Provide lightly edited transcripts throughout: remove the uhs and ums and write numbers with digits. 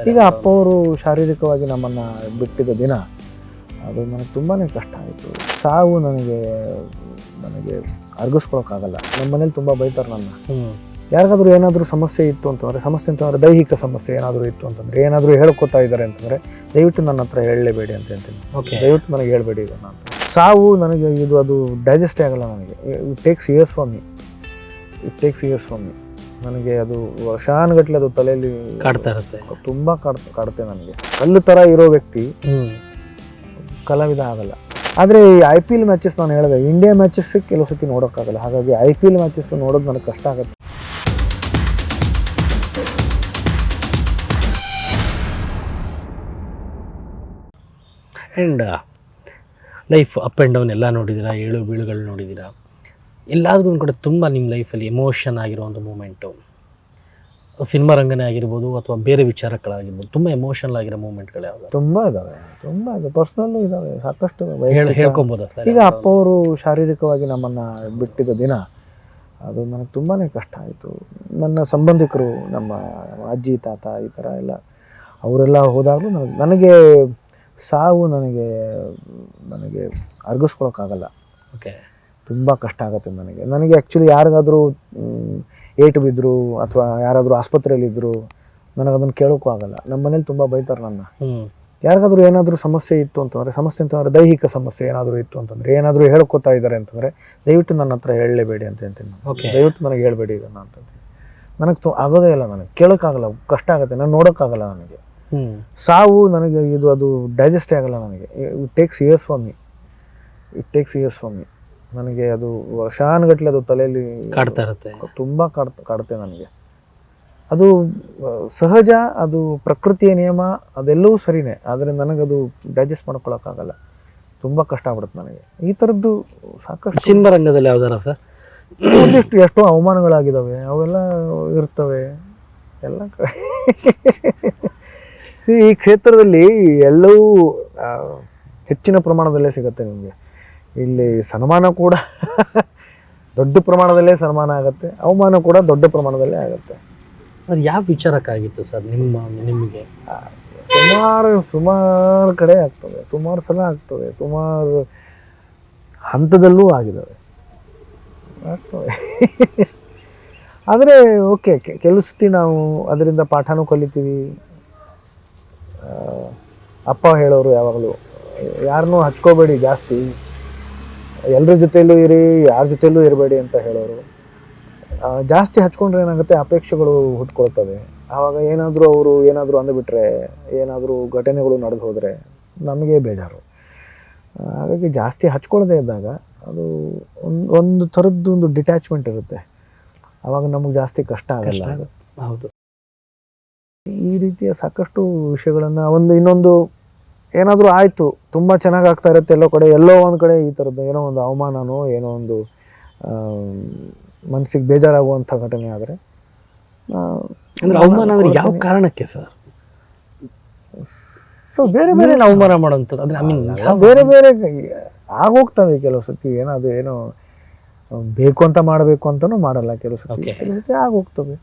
ಈಗ ಅಪ್ಪ ಅವರು ಶಾರೀರಿಕವಾಗಿ ನಮ್ಮನ್ನು ಬಿಟ್ಟಿದ್ದ ದಿನ ಅದು ನನಗೆ ತುಂಬಾ ಕಷ್ಟ ಆಯಿತು. ಸಾವು ನನಗೆ ಅರ್ಗಿಸ್ಕೊಳಕ್ಕಾಗಲ್ಲ. ನಮ್ಮ ಮನೇಲಿ ತುಂಬ ಬೈತಾರೆ ನನ್ನ. ಯಾರಿಗಾದ್ರೂ ಏನಾದರೂ ಸಮಸ್ಯೆ ಇತ್ತು ಅಂತಂದರೆ ದೈಹಿಕ ಸಮಸ್ಯೆ ಏನಾದರೂ ಇತ್ತು ಅಂತಂದರೆ, ಏನಾದರೂ ಹೇಳ್ಕೊತಾ ಇದ್ದಾರೆ ಅಂತಂದರೆ ದಯವಿಟ್ಟು ನನ್ನ ಹತ್ರ ಹೇಳಲೇಬೇಡಿ ಅಂತ ಹೇಳ್ತೀನಿ. ದಯವಿಟ್ಟು ನನಗೆ ಹೇಳಬೇಡಿ ಇದನ್ನು ಅಂತ. ಸಾವು ನನಗೆ ಅದು ಡೈಜೆಸ್ಟೇ ಆಗಲ್ಲ ನನಗೆ. It takes years for me. ನನಗೆ ಅದು ವರ್ಷಾನುಗಟ್ಟಲೆ ಅದು ತಲೆಯಲ್ಲಿ ಕಾಡ್ತಾ ಇರುತ್ತೆ, ತುಂಬ ಕಾಡುತ್ತೆ ನನಗೆ. ಕಲ್ಲು ಥರ ಇರೋ ವ್ಯಕ್ತಿ ಕಲಾವಿದ ಆಗಲ್ಲ. ಆದರೆ ಈ IPL ಮ್ಯಾಚಸ್ ನಾನು ಹೇಳಿದೆ, ಇಂಡಿಯಾ ಮ್ಯಾಚಸ್ ಕೆಲವು ಸತಿ ನೋಡೋಕ್ಕಾಗಲ್ಲ. ಹಾಗಾಗಿ IPL ಮ್ಯಾಚಸ್ ನೋಡೋದು ನನಗೆ ಕಷ್ಟ ಆಗುತ್ತೆ. And life up and down ಎಲ್ಲ ನೋಡಿದ್ದೀರಾ, ಏಳು ಬೀಳುಗಳು ನೋಡಿದ್ದೀರಾ. ಎಲ್ಲಾದರೂ ಒಂದು ಕಡೆ ತುಂಬ ನಿಮ್ಮ ಲೈಫಲ್ಲಿ ಎಮೋಷನ್ ಆಗಿರೋ ಒಂದು ಮೂಮೆಂಟು, ಸಿನಿಮಾ ರಂಗನೇ ಆಗಿರ್ಬೋದು ಅಥವಾ ಬೇರೆ ವಿಚಾರಗಳಾಗಿರ್ಬೋದು, ತುಂಬ ಎಮೋಷನಲ್ ಆಗಿರೋ ಮೂಮೆಂಟ್ಗಳು ಯಾವುದು? ತುಂಬ ಇದ್ದಾವೆ, ಪರ್ಸ್ನಲ್ಲು ಇದ್ದಾವೆ, ಸಾಕಷ್ಟು ಹೇಳ್ಕೊಬೋದು. ಈಗ ಅಪ್ಪ ಅವರು ಶಾರೀರಿಕವಾಗಿ ನಮ್ಮನ್ನು ಬಿಟ್ಟಿದ್ದ ದಿನ ಅದು ನನಗೆ ತುಂಬಾ ಕಷ್ಟ ಆಯಿತು. ನನ್ನ ಸಂಬಂಧಿಕರು, ನಮ್ಮ ಅಜ್ಜಿ ತಾತ ಈ ಥರ ಎಲ್ಲ ಅವರೆಲ್ಲ ಹೋದಾಗಲೂ ನನಗೆ ಸಾವು ನನಗೆ ಅರ್ಗಿಸ್ಕೊಳಕ್ಕಾಗಲ್ಲ. ಓಕೆ, ತುಂಬ ಕಷ್ಟ ಆಗುತ್ತೆ ನನಗೆ ಆ್ಯಕ್ಚುಲಿ ಯಾರಿಗಾದರೂ ಏಟು ಬಿದ್ದರು ಅಥವಾ ಯಾರಾದರೂ ಆಸ್ಪತ್ರೆಯಲ್ಲಿದ್ದರು ನನಗದನ್ನು ಕೇಳೋಕ್ಕೂ ಆಗಲ್ಲ. ನಮ್ಮ ಮನೇಲಿ ತುಂಬ ಬೈತಾರೆ ನನ್ನ. ಯಾರಿಗಾದ್ರೂ ಏನಾದರೂ ಸಮಸ್ಯೆ ಇತ್ತು ಅಂತಂದರೆ ದೈಹಿಕ ಸಮಸ್ಯೆ ಏನಾದರೂ ಇತ್ತು ಅಂತಂದರೆ, ಏನಾದರೂ ಹೇಳ್ಕೊತಾ ಇದ್ದಾರೆ ಅಂತಂದರೆ ದಯವಿಟ್ಟು ನನ್ನ ಹತ್ರ ಹೇಳಲೇಬೇಡಿ ಅಂತ ಹೇಳ್ತೀನಿ. ದಯವಿಟ್ಟು ನನಗೆ ಹೇಳಬೇಡಿ ಇದನ್ನು ಅಂತ. ನನಗೆ ಆಗೋದೇ ಇಲ್ಲ, ನನಗೆ ಕೇಳೋಕ್ಕಾಗಲ್ಲ, ಕಷ್ಟ ಆಗುತ್ತೆ, ನಾನು ನೋಡೋಕ್ಕಾಗಲ್ಲ. ನನಗೆ ಸಾವು ನನಗೆ ಅದು ಡೈಜೆಸ್ಟೇ ಆಗಲ್ಲ ನನಗೆ. It takes years for me. ನನಗೆ ಅದು ವರ್ಷಾನುಗಟ್ಟಲೆ ಅದು ತಲೆಯಲ್ಲಿ ಕಾಡ್ತಾ ಇರುತ್ತೆ, ತುಂಬ ಕಾಡುತ್ತೆ ನನಗೆ. ಅದು ಸಹಜ, ಅದು ಪ್ರಕೃತಿಯ ನಿಯಮ, ಅದೆಲ್ಲವೂ ಸರಿಯೇ. ಆದರೆ ನನಗದು ಡೈಜೆಸ್ಟ್ ಮಾಡ್ಕೊಳಕ್ಕಾಗಲ್ಲ, ತುಂಬ ಕಷ್ಟ ಆಗ್ಬಿಡುತ್ತೆ ನನಗೆ. ಈ ಥರದ್ದು ಸಾಕಷ್ಟು. ಸಿನಿಮಾ ರಂಗದಲ್ಲಿ ಯಾವ್ದಾರ ಸರ್ ಎಷ್ಟೋ ಅವಮಾನಗಳಾಗಿದ್ದಾವೆ, ಅವೆಲ್ಲ ಇರ್ತವೆ ಎಲ್ಲ ಕಡೆ. ಈ ಕ್ಷೇತ್ರದಲ್ಲಿ ಎಲ್ಲವೂ ಹೆಚ್ಚಿನ ಪ್ರಮಾಣದಲ್ಲೇ ಸಿಗುತ್ತೆ ನಿಮಗೆ. ಇಲ್ಲಿ ಸನ್ಮಾನ ಕೂಡ ದೊಡ್ಡ ಪ್ರಮಾಣದಲ್ಲೇ ಸನ್ಮಾನ ಆಗುತ್ತೆ, ಅವಮಾನ ಕೂಡ ದೊಡ್ಡ ಪ್ರಮಾಣದಲ್ಲೇ ಆಗುತ್ತೆ. ಅದು ಯಾವ ವಿಚಾರಕ್ಕಾಗಿತ್ತು ಸರ್ ನಿಮಗೆ? ಸುಮಾರು ಕಡೆ ಆಗ್ತವೆ, ಸುಮಾರು ಸಲ ಆಗ್ತವೆ, ಸುಮಾರು ಹಂತದಲ್ಲೂ ಆಗ್ತವೆ. ಆದರೆ ಓಕೆ, ಕೆಲವು ಸತಿ ನಾವು ಅದರಿಂದ ಪಾಠನೂ ಕಲಿತೀವಿ. ಅಪ್ಪ ಹೇಳೋರು ಯಾವಾಗಲೂ ಯಾರನ್ನೂ ಹಚ್ಕೋಬೇಡಿ ಜಾಸ್ತಿ, ಎಲ್ಲರ ಜೊತೆಯಲ್ಲೂ ಇರಿ, ಯಾರ ಜೊತೆಯಲ್ಲೂ ಇರಬೇಡಿ ಅಂತ ಹೇಳೋರು. ಜಾಸ್ತಿ ಹಚ್ಕೊಂಡ್ರೆ ಏನಾಗುತ್ತೆ, ಅಪೇಕ್ಷೆಗಳು ಹುಟ್ಕೊಳ್ತವೆ. ಆವಾಗ ಅವರು ಏನಾದರೂ ಅಂದುಬಿಟ್ರೆ, ಏನಾದರೂ ಘಟನೆಗಳು ನಡೆದು ಹೋದರೆ ನಮಗೆ ಬೇಜಾರು. ಹಾಗಾಗಿ ಜಾಸ್ತಿ ಹಚ್ಕೊಳ್ಳದೆ ಇದ್ದಾಗ ಅದು ಒಂದು ಥರದ್ದು ಒಂದು ಡಿಟ್ಯಾಚ್ಮೆಂಟ್ ಇರುತ್ತೆ. ಆವಾಗ ನಮಗೆ ಜಾಸ್ತಿ ಕಷ್ಟ ಆಗಲ್ಲ. ಹೌದು, ಈ ರೀತಿಯ ಸಾಕಷ್ಟು ವಿಷಯಗಳನ್ನು ಇನ್ನೊಂದು ಏನಾದರೂ ಆಯಿತು, ತುಂಬ ಚೆನ್ನಾಗಿ ಆಗ್ತಾ ಇರುತ್ತೆ ಎಲ್ಲೋ ಒಂದು ಕಡೆ ಈ ಥರದ್ದು ಏನೋ ಒಂದು ಅವಮಾನನೋ ಏನೋ ಒಂದು ಮನಸ್ಸಿಗೆ ಬೇಜಾರಾಗುವಂಥ ಘಟನೆ ಆದರೆ, ಅವಮಾನ ಅಂದರೆ ಯಾವ ಕಾರಣಕ್ಕೆ ಸರ್? ಸೊ ಬೇರೆ ಬೇರೆ ಅವಮಾನ ಮಾಡೋಂಥದ್ದು ಅಂದರೆ ಬೇರೆ ಆಗೋಗ್ತವೆ. ಕೆಲವು ಸತಿ ಏನೋ ಬೇಕು ಅಂತ ಮಾಡಬೇಕು ಅಂತಲೂ ಮಾಡಲ್ಲ, ಕೆಲವು ಸತಿ ಆಗೋಗ್ತವೆ.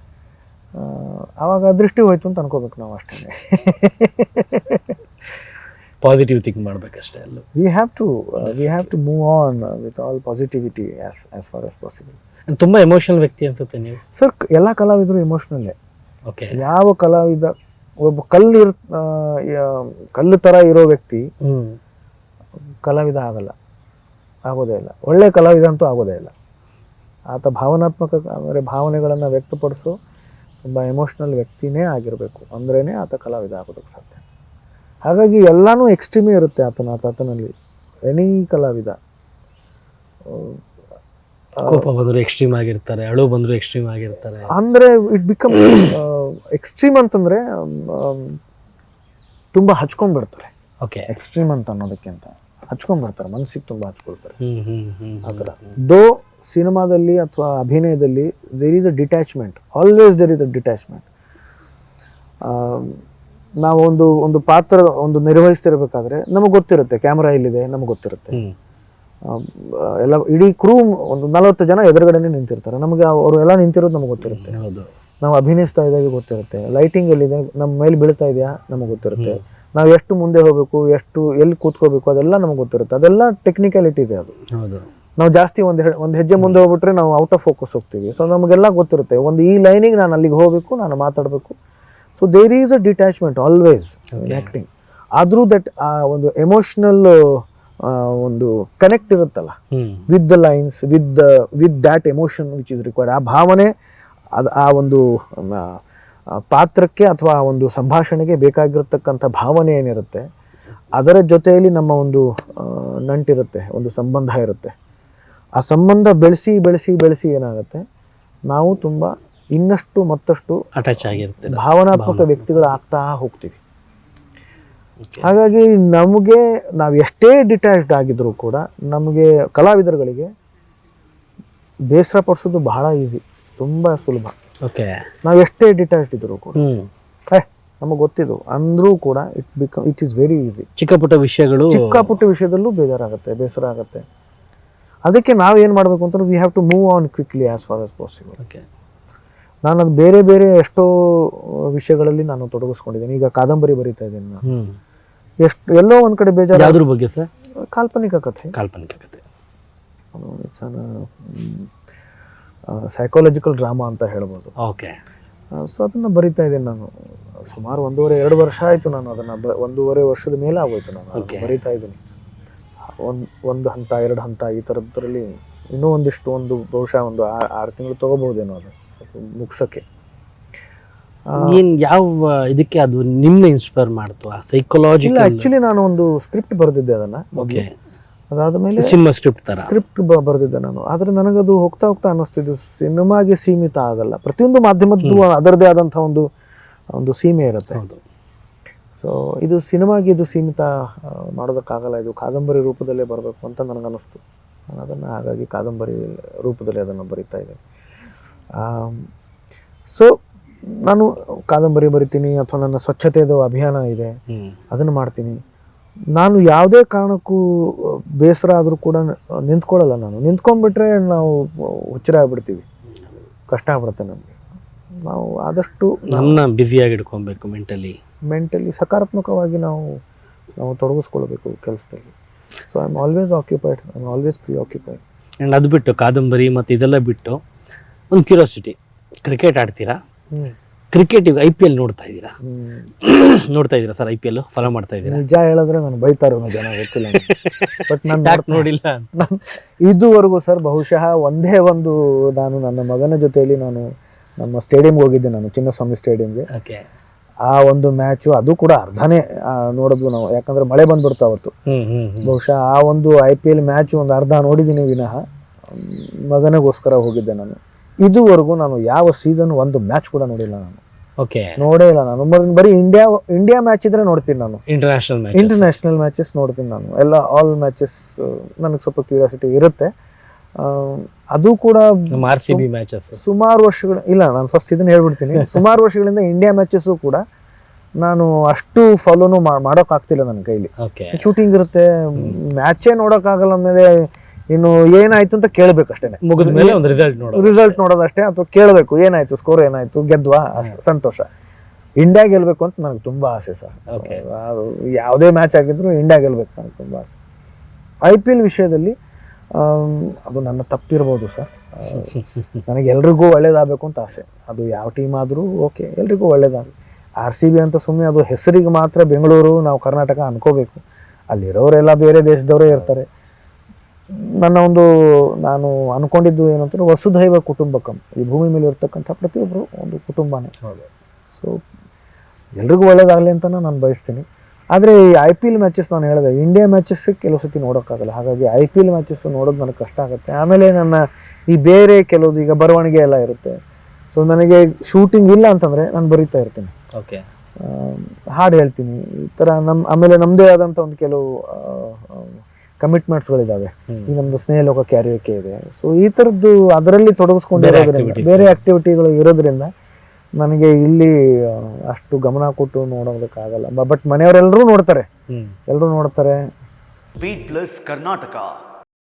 ಆವಾಗ ದೃಷ್ಟಿ ಹೋಯ್ತು ಅಂತ ಅನ್ಕೋಬೇಕು ನಾವು ಅಷ್ಟೇ. ಪಾಸಿಟಿವ್ ಥಿಂಕ್ ಮಾಡಬೇಕಷ್ಟೇ. ಎಲ್ಲ we have to move on with all positivity as far as possible. ತುಂಬ ಎಮೋಷನಲ್ ವ್ಯಕ್ತಿ ಅನ್ಸುತ್ತೆ ನೀವು ಸರ್. ಎಲ್ಲ ಕಲಾವಿದರು ಎಮೋಷ್ನಲ್ಲೇ. ಓಕೆ, ಯಾವ ಕಲಾವಿದ ಒಬ್ಬ ಕಲ್ಲು ಥರ ಇರೋ ವ್ಯಕ್ತಿ ಕಲಾವಿದ ಆಗೋದೇ ಇಲ್ಲ. ಒಳ್ಳೆ ಕಲಾವಿದ ಅಂತೂ ಆಗೋದೇ ಇಲ್ಲ. ಆತ ಭಾವನಾತ್ಮಕ ಅಂದರೆ ಭಾವನೆಗಳನ್ನು ವ್ಯಕ್ತಪಡಿಸೋ ತುಂಬ ಎಮೋಷ್ನಲ್ ವ್ಯಕ್ತಿನೇ ಆಗಿರಬೇಕು, ಅಂದ್ರೇ ಆತ ಕಲಾವಿದ ಆಗೋದಕ್ಕೆ ಸಾಧ್ಯ. ಹಾಗಾಗಿ ಎಲ್ಲನೂ ಎಕ್ಸ್ಟ್ರೀಮೇ ಇರುತ್ತೆ ಆತನಲ್ಲಿ. ಎನಿ ಕಲಾವಿದ ಕೋಪ ಬಂದರೂ ಎಕ್ಸ್ಟ್ರೀಮ್ ಆಗಿರ್ತಾರೆ, ಅಳು ಬಂದರೂ ಎಕ್ಸ್ಟ್ರೀಮ್ ಆಗಿರ್ತಾರೆ. ಅಂದರೆ ಇಟ್ ಬಿಕಮ್ ಎಕ್ಸ್ಟ್ರೀಮ್ ಅಂತಂದರೆ ತುಂಬ ಹಚ್ಕೊಂಡ್ಬಿಡ್ತಾರೆ. ಓಕೆ, ಎಕ್ಸ್ಟ್ರೀಮ್ ಅಂತ ಅನ್ನೋದಕ್ಕಿಂತ ಹಚ್ಕೊಂಡ್ಬಿಡ್ತಾರೆ, ಮನಸ್ಸಿಗೆ ತುಂಬ ಹಚ್ಕೊಳ್ತಾರೆ. ಆ ಥರ ಸಿನಿಮಾದಲ್ಲಿ ಅಥವಾ ಅಭಿನಯದಲ್ಲಿ there is a detachment, always there is a detachment. ನಾವು ಒಂದು ಪಾತ್ರ ನಿರ್ವಹಿಸ್ತಿರ್ಬೇಕಾದ್ರೆ ನಮಗೆ ಗೊತ್ತಿರುತ್ತೆ ಕ್ಯಾಮ್ರಾ ಇಲ್ಲಿದೆ, ನಮಗೆ ಗೊತ್ತಿರುತ್ತೆ. ಎಲ್ಲ ಇಡೀ ಕ್ರೂ ಒಂದು 40 ಜನ ಎದುರುಗಡೆನೇ ನಿಂತಿರ್ತಾರೆ, ನಮಗೆ ಅವರು ಎಲ್ಲ ನಿಂತಿರೋದು ನಮಗೆ ಗೊತ್ತಿರುತ್ತೆ. ನಾವು ಅಭಿನಯಿಸ್ತಾ ಇದ್ದಾಗೆ ಗೊತ್ತಿರುತ್ತೆ, ಲೈಟಿಂಗ್ ಎಲ್ಲಿದೆ ನಮ್ಮ ಮೇಲೆ ಬೀಳ್ತಾ ಇದೆಯಾ ನಮಗೆ ಗೊತ್ತಿರುತ್ತೆ, ನಾವು ಎಷ್ಟು ಮುಂದೆ ಹೋಗಬೇಕು, ಎಷ್ಟು ಎಲ್ಲಿ ಕೂತ್ಕೋಬೇಕು ಅದೆಲ್ಲ ನಮಗೆ ಗೊತ್ತಿರುತ್ತೆ. ಅದೆಲ್ಲ ಟೆಕ್ನಿಕಾಲಿಟಿ ಇದೆ. ಅದು ಹೌದು. ನಾವು ಜಾಸ್ತಿ ಒಂದು ಹೆಜ್ಜೆ ಮುಂದೆ ಹೋಗ್ಬಿಟ್ರೆ ನಾವು ಔಟ್ ಆಫ್ ಫೋಕಸ್ ಹೋಗ್ತೀವಿ. ಸೊ ನಮಗೆಲ್ಲ ಗೊತ್ತಿರುತ್ತೆ, ಒಂದು ಈ ಲೈನಿಗೆ ನಾನು ಅಲ್ಲಿಗೆ ಹೋಗಬೇಕು, ನಾನು ಮಾತಾಡಬೇಕು. So there is a detachment always in acting. ಆದರೂ ದಟ್ ಆ ಒಂದು ಎಮೋಷ್ನಲ್ ಒಂದು ಕನೆಕ್ಟ್ ಇರುತ್ತಲ್ಲ with the lines, with that emotion which is required. ಆ ಭಾವನೆ ಅದು ಆ ಒಂದು ಪಾತ್ರಕ್ಕೆ ಅಥವಾ ಆ ಒಂದು ಸಂಭಾಷಣೆಗೆ ಬೇಕಾಗಿರತಕ್ಕಂಥ ಭಾವನೆ ಏನಿರುತ್ತೆ ಅದರ ಜೊತೆಯಲ್ಲಿ ನಮ್ಮ ಒಂದು ನಂಟಿರುತ್ತೆ, ಒಂದು ಸಂಬಂಧ ಇರುತ್ತೆ. ಆ ಸಂಬಂಧ ಬೆಳೆಸಿ ಬೆಳೆಸಿ ಬೆಳೆಸಿ ಏನಾಗುತ್ತೆ, ನಾವು ತುಂಬ ಇನ್ನಷ್ಟು ಮತ್ತಷ್ಟು ಅಟ್ಯಾಚ್ ಆಗಿರುತ್ತೆ, ಭಾವನಾತ್ಮಕ ವ್ಯಕ್ತಿಗಳು ಆಗ್ತಾ ಹೋಗ್ತೀವಿ. ಹಾಗಾಗಿ ನಮಗೆ ನಾವು ಎಷ್ಟೇ ಡಿಟ್ಯಾಚ್ಡ್ ಆಗಿದ್ರೂ ಕೂಡ ನಮಗೆ ಕಲಾವಿದರುಗಳಿಗೆ ಬೇಸರ ಪಡಿಸೋದು ಬಹಳ ಈಸಿ, ತುಂಬ ಸುಲಭ. ಓಕೆ, ನಾವು ಎಷ್ಟೇ ಡಿಟ್ಯಾಚ್ಡ್ ಇದ್ರೂ ಕೂಡ ನಮಗೆ ಗೊತ್ತಿದ್ದು ಅಂದ್ರೂ ಕೂಡ ಇಟ್ ಈಸ್ ವೆರಿ ಈಸಿ. ಚಿಕ್ಕ ಪುಟ್ಟ ವಿಷಯದಲ್ಲೂ ಬೇಜಾರಾಗುತ್ತೆ, ಬೇಸರ ಆಗುತ್ತೆ. ಅದಕ್ಕೆ ನಾವು ಏನು ಮಾಡಬೇಕು ಅಂತಂದ್ರೆ we have to move on quickly as far as possible. Okay, ನಾನು ಅದು ಬೇರೆ ಬೇರೆ ಎಷ್ಟೋ ವಿಷಯಗಳಲ್ಲಿ ನಾನು ತೊಡಗಿಸ್ಕೊಂಡಿದ್ದೀನಿ. ಈಗ ಕಾದಂಬರಿ ಬರೀತಾ ಇದ್ದೀನಿ ನಾನು. ಎಲ್ಲೋ ಒಂದು ಕಡೆ ಬೇಜಾರು. ಯಾವ್ದ್ರ ಬಗ್ಗೆ ಸರ್? ಕಾಲ್ಪನಿಕ ಕಥೆ. ಇಟ್ಸ್ ಸೈಕಾಲಜಿಕಲ್ ಡ್ರಾಮಾ ಅಂತ ಹೇಳ್ಬೋದು. ಓಕೆ. ಸೊ ಅದನ್ನು ಬರಿತಾ ಇದ್ದೀನಿ ನಾನು. ಸುಮಾರು 1.5-2 ವರ್ಷ ಆಯಿತು ನಾನು ಅದನ್ನು 1.5 ವರ್ಷದ ಮೇಲೆ ಆಗೋಯ್ತು ನಾನು ಬರಿತಾ ಇದ್ದೀನಿ. ಒಂದು ಹಂತ 2 ಹಂತ ಈ ಥರದ್ರಲ್ಲಿ ಇನ್ನೂ ಒಂದು ಬಹುಶಃ 6 ತಿಂಗಳು ತೊಗೋಬಹುದೇನೋ ಅದು ಮುಗ್ಸೋಕ್ಕೆ. ಯಾವ ಇದಕ್ಕೆ ಅದು ನಿಮ್ಮನ್ನ ಇನ್ಸ್ಪೈರ್ ಮಾಡ್ತು? ಸೈಕಾಲಜಿಕಲ್? ಆ್ಯಕ್ಚುಲಿ ನಾನು ಒಂದು ಸ್ಕ್ರಿಪ್ಟ್ ಬರೆದಿದ್ದೆ ಅದನ್ನು. ಓಕೆ. ಅದಾದಮೇಲೆ ಸಿನಿಮಾ ಸ್ಕ್ರಿಪ್ಟ್ ಬರೆದಿದ್ದೆ ನಾನು. ಆದರೆ ನನಗದು ಹೋಗ್ತಾ ಅನ್ನಿಸ್ತಿದ್ದು ಸಿನಿಮಾಗೆ ಸೀಮಿತ ಆಗಲ್ಲ, ಪ್ರತಿಯೊಂದು ಮಾಧ್ಯಮದ್ದು ಅದರದೇ ಆದಂಥ ಒಂದು ಸೀಮೆ ಇರುತ್ತೆ. ಸೊ ಇದು ಸಿನಿಮಾಗೆ ಇದು ಸೀಮಿತ ಮಾಡೋದಕ್ಕಾಗಲ್ಲ, ಇದು ಕಾದಂಬರಿ ರೂಪದಲ್ಲೇ ಬರಬೇಕು ಅಂತ ನನಗನ್ನಿಸ್ತು. ನಾನು ಅದನ್ನು ಹಾಗಾಗಿ ಕಾದಂಬರಿ ರೂಪದಲ್ಲಿ ಅದನ್ನು ಬರಿತಾ ಇದ್ದೇನೆ. ಸೊ ನಾನು ಕಾದಂಬರಿ ಬರಿತೀನಿ, ಅಥವಾ ನನ್ನ ಸ್ವಚ್ಛತೆಯದು ಅಭಿಯಾನ ಇದೆ ಅದನ್ನು ಮಾಡ್ತೀನಿ. ನಾನು ಯಾವುದೇ ಕಾರಣಕ್ಕೂ ಬೇಸರ ಆದರೂ ಕೂಡ ನಿಂತ್ಕೊಳ್ಳಲ್ಲ. ನಾನು ನಿಂತ್ಕೊಂಡ್ಬಿಟ್ರೆ ನಾವು ಹುಚ್ಚರ ಆಗ್ಬಿಡ್ತೀವಿ, ಕಷ್ಟ ಆಗ್ಬಿಡುತ್ತೆ ನಮಗೆ. ನಾವು ಆದಷ್ಟು ನಮ್ಮನ್ನ ಬ್ಯುಸಿಯಾಗಿ ಇಟ್ಕೊಬೇಕು, ಮೆಂಟಲಿ ಸಕಾರಾತ್ಮಕವಾಗಿ ನಾವು ತೊಡಗಿಸ್ಕೊಳ್ಬೇಕು ಕೆಲಸದಲ್ಲಿ. So I am always occupied, I am always preoccupied. And ಅದು ಬಿಟ್ಟು ಕಾದಂಬರಿ ಮತ್ತು ಇದೆಲ್ಲ ಬಿಟ್ಟು ಒಂದು ಕ್ಯೂರಿಯಾಸಿಟಿ, ಕ್ರಿಕೆಟ್ ಆಡ್ತೀರಾ? ಕ್ರಿಕೆಟ್ ಈಗ IPL ನೋಡ್ತಾ ಇದ್ದೀರಾ ಸರ್? IPL ಫಾಲೋ ಮಾಡ್ತಾ ಇದ್ದೀರಾ? ನಿಜ ಹೇಳಿದ್ರೆ ನಾನು ಬೈತಾರೋ ಜನ ಗೊತ್ತಿಲ್ಲ, ಬಟ್ ನಾನು ನೋಡಿಲ್ಲ. ಇದುವರೆಗೂ ಸರ್ ಬಹುಶಃ ಒಂದೇ ನಾನು ನನ್ನ ಮಗನ ಜೊತೆಯಲ್ಲಿ ನಾನು ನಮ್ಮ ಸ್ಟೇಡಿಯಂಗೆ ಹೋಗಿದ್ದೆ, ನಾನು ಚಿನ್ನಸ್ವಾಮಿ ಸ್ಟೇಡಿಯಂಗೆ. ಓಕೆ. ಆ ಒಂದು ಮ್ಯಾಚು ಅದು ಕೂಡ ಅರ್ಧನೇ ನೋಡಿದ್ವು ನಾವು, ಯಾಕಂದ್ರೆ ಮಳೆ ಬಂದ್ಬಿಡ್ತು ಅವತ್ತು. ಬಹುಶಃ ಆ ಒಂದು IPL ಮ್ಯಾಚ್ ಒಂದು ಅರ್ಧ ನೋಡಿದ್ದೀನಿ ವಿನಃ ಮಗನಿಗೋಸ್ಕರ ಹೋಗಿದ್ದೆ ನಾನು. ಇದುವರೆಗೂ ನಾನು ಯಾವ ಸೀಸನ್ ಒಂದು ಮ್ಯಾಚ್ ಕೂಡ ನೋಡಿಲ್ಲ ನಾನು. ಓಕೆ. ನೋಡೇ ಇಲ್ಲ ನಾನು. ಬರೀ ಇಂಡಿಯಾ ಮ್ಯಾಚ್ ಇದ್ರೆ ನೋಡ್ತೀನಿ ನಾನು. ಇಂಟರ್ನ್ಯಾಷನಲ್ ಮ್ಯಾಚಸ್ ನೋಡ್ತೀನಿ ನಾನು. ಎಲ್ಲ ಆಲ್ ಮ್ಯಾಚಸ್ ನನಗೆ ಸ್ವಲ್ಪ ಕ್ಯೂರಿಯಾಸಿಟಿ ಇರುತ್ತೆ. ಅದು ಕೂಡ RCB ಮ್ಯಾಚಸ್ ಸುಮಾರು ವರ್ಷಗಳು ಇಲ್ಲ, ನಾನು ಫಸ್ಟ್ ಇದನ್ನ ಹೇಳ್ಬಿಡ್ತೀನಿ. ಸುಮಾರು ವರ್ಷಗಳಿಂದ ಇಂಡಿಯಾ ಮ್ಯಾಚಸ್ಸು ಕೂಡ ನಾನು ಅಷ್ಟು ಫಾಲೋನು ಮಾಡೋಕ್ಕಾಗ್ತಿಲ್ಲ ನನ್ನ ಕೈಲಿ. ಶೂಟಿಂಗ್ ಇರುತ್ತೆ, ಮ್ಯಾಚೇ ನೋಡೋಕ್ಕಾಗಲ್ಲ. ಅಂದಮೇಲೆ ಇನ್ನು ಏನಾಯ್ತು ಅಂತ ಕೇಳಬೇಕಷ್ಟೇ, ಮುಗಿದ ಮೇಲೆ ಒಂದು ರಿಸಲ್ಟ್ ನೋಡೋದಷ್ಟೇ, ಅಥವಾ ಕೇಳಬೇಕು ಏನಾಯ್ತು, ಸ್ಕೋರ್ ಏನಾಯ್ತು, ಗೆದ್ವಾ, ಸಂತೋಷ. ಇಂಡಿಯಾ ಗೆಲ್ಬೇಕು ಅಂತ ನನಗೆ ತುಂಬಾ ಆಸೆ ಸರ್. ಯಾವುದೇ ಮ್ಯಾಚ್ ಆಗಿದ್ರು ಇಂಡಿಯಾ ಗೆಲ್ಬೇಕು ನನಗೆ ತುಂಬಾ ಆಸೆ. IPL ವಿಷಯದಲ್ಲಿ ಅದು ನನ್ನ ತಪ್ಪಿರ್ಬೋದು ಸರ್. ನನಗೆ ಎಲ್ರಿಗೂ ಒಳ್ಳೇದಾಗಬೇಕು ಅಂತ ಆಸೆ. ಅದು ಯಾವ ಟೀಮ್ ಆದರೂ ಓಕೆ, ಎಲ್ರಿಗೂ ಒಳ್ಳೇದಾಗಲಿ. RCB ಅಂತ ಸುಮ್ಮನೆ ಅದು ಹೆಸರಿಗೆ ಮಾತ್ರ ಬೆಂಗಳೂರು, ನಾವು ಕರ್ನಾಟಕ ಅನ್ಕೋಬೇಕು. ಅಲ್ಲಿರೋರೆಲ್ಲ ಬೇರೆ ದೇಶದವರೇ ಇರ್ತಾರೆ. ನಾನು ಅನ್ಕೊಂಡಿದ್ದು ಏನಂತಂದ್ರೆ ವಸುಧೈವ ಕುಟುಂಬಕಂ, ಈ ಭೂಮಿ ಮೇಲೆ ಇರ್ತಕ್ಕಂಥ ಪ್ರತಿಯೊಬ್ಬರು ಒಂದು ಕುಟುಂಬನೇ. ಸೊ ಎಲ್ರಿಗೂ ಒಳ್ಳೇದಾಗಲಿ ಅಂತ ನಾನು ಬಯಸ್ತೀನಿ. ಆದರೆ ಈ IPL ಮ್ಯಾಚಸ್ ನಾನು ಹೇಳಿದೆ, ಇಂಡಿಯಾ ಮ್ಯಾಚಸ್ ಕೆಲವು ಸತಿ ನೋಡೋಕ್ಕಾಗಲ್ಲ. ಹಾಗಾಗಿ IPL ಮ್ಯಾಚಸ್ ನೋಡೋದು ನನಗೆ ಕಷ್ಟ ಆಗುತ್ತೆ. ಆಮೇಲೆ ನನ್ನ ಈ ಬೇರೆ ಕೆಲವುದು ಈಗ ಬರವಣಿಗೆ ಎಲ್ಲ ಇರುತ್ತೆ. ಸೊ ನನಗೆ ಶೂಟಿಂಗ್ ಇಲ್ಲ ಅಂತಂದರೆ ನಾನು ಬರೀತಾ ಇರ್ತೀನಿ. ಓಕೆ. ಹಾಡು ಹೇಳ್ತೀನಿ, ಈ ಥರ ಆಮೇಲೆ ನಮ್ಮದೇ ಆದಂಥ ಒಂದು ಕೆಲವು ಕಮಿಟ್ಮೆಂಟ್ಸ್ಗಳಿದ್ದಾವೆ. ಈ ನಮ್ಮದು ಸ್ನೇಹಲೋಕ ಕ್ಯಾರಿಯೋಕೆ ಇದೆ. ಸೊ ಈ ಥರದ್ದು ಅದರಲ್ಲಿ ತೊಡಗಿಸ್ಕೊಂಡಿರೋದ್ರಿಂದ, ಬೇರೆ ಆ್ಯಕ್ಟಿವಿಟಿಗಳು ಇರೋದ್ರಿಂದ ನನಗೆ ಇಲ್ಲಿ ಅಷ್ಟು ಗಮನ ಕೊಟ್ಟು ನೋಡೋದಕ್ಕಾಗಲ್ಲ. ಬಟ್ ಮನೆಯವರೆಲ್ಲರೂ ನೋಡ್ತಾರೆ, ಎಲ್ಲರೂ ನೋಡ್ತಾರೆ. Beat Plus Karnataka.